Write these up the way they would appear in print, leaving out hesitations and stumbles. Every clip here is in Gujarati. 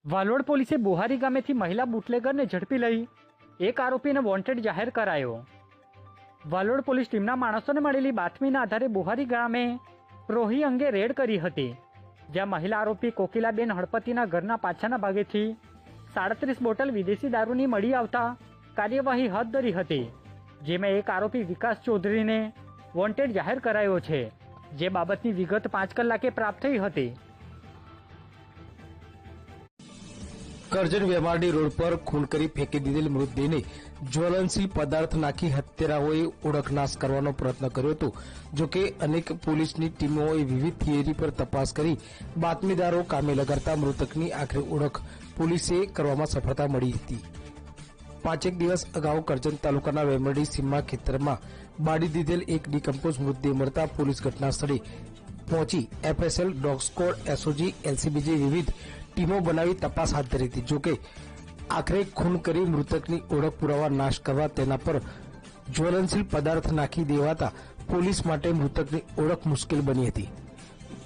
વાલોડ પોલીસે બોહારી ગામેથી મહિલા બુટલેગરને ઝડપી લઈ એક આરોપીને વોન્ટેડ જાહેર કરાયો। વાલોડ પોલીસ ટીમના માણસોને મળેલી બાતમીના આધારે બોહારી ગામે રોહી અંગે રેડ કરી હતી, જ્યાં મહિલા આરોપી કોકિલાબેન હળપતિના ઘરના પાછળના ભાગેથી 37 બોટલ વિદેશી દારૂની મળી આવતા કાર્યવાહી હાથ ધરી હતી, જેમાં એક આરોપી વિકાસ ચૌધરીને વોન્ટેડ જાહેર કરાયો છે, જે બાબતની વિગત 5 કલાકે પ્રાપ્ત થઈ હતી। કરજણ વેમારડી રોડ પર ખૂન કરી ફેંકી દીધેલ મૃતદેહને જ્વલનશીલ પદાર્થ નાખી હત્યારાઓએ ઓળખનાશ કરવાનો પ્રયત્ન કર્યો હતો। જોકે અનેક પોલીસની ટીમોએ વિવિધ થિયરી પર તપાસ કરી બાતમીદારો કામે લગાડતા મૃતકની આખરી ઓળખ પોલીસે કરવામાં સફળતા મળી હતી। 5 દિવસ અગાઉ કરજણ તાલુકાના વેમારડી સીમા ખેતરમાં બાળી દીધેલ એક ડિકમ્પોઝ મૃતદેહ મળતા પોલીસ ઘટના સ્થળે પહોંચી FSL, dog squad, SOG, LCB વિવિધ ટીમો બનાવી તપાસ હાથ ધરી હતી। જોકે આખરે ખૂન કરી મૃતકની ઓળખ પુરાવા નાશ કરવા તેના પર જ્વલનશીલ પદાર્થ નાખી દેવાતા પોલીસ માટે મૃતકની ઓળખ મુશ્કેલ બની હતી।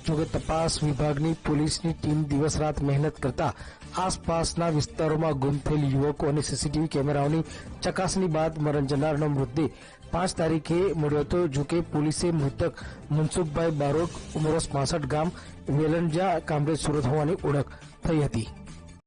જોકે તપાસ વિભાગની પોલીસની ટીમ દિવસ રાત મહેનત કરતા આસપાસના વિસ્તારોમાં ગુમ થયેલ યુવકો અને સીસીટીવી કેમેરાઓની ચકાસણી બાદ મરણ જનારનો મૃતદેહ 5 તારીખે મળ્યો હતો। જોકે પોલીસે મૃતક મનસુખભાઈ બારોટ, ઉંમર 65, ગામ વેલંજા, કામરેજ, સુરત હોવાની ઓળખ થઈ હતી।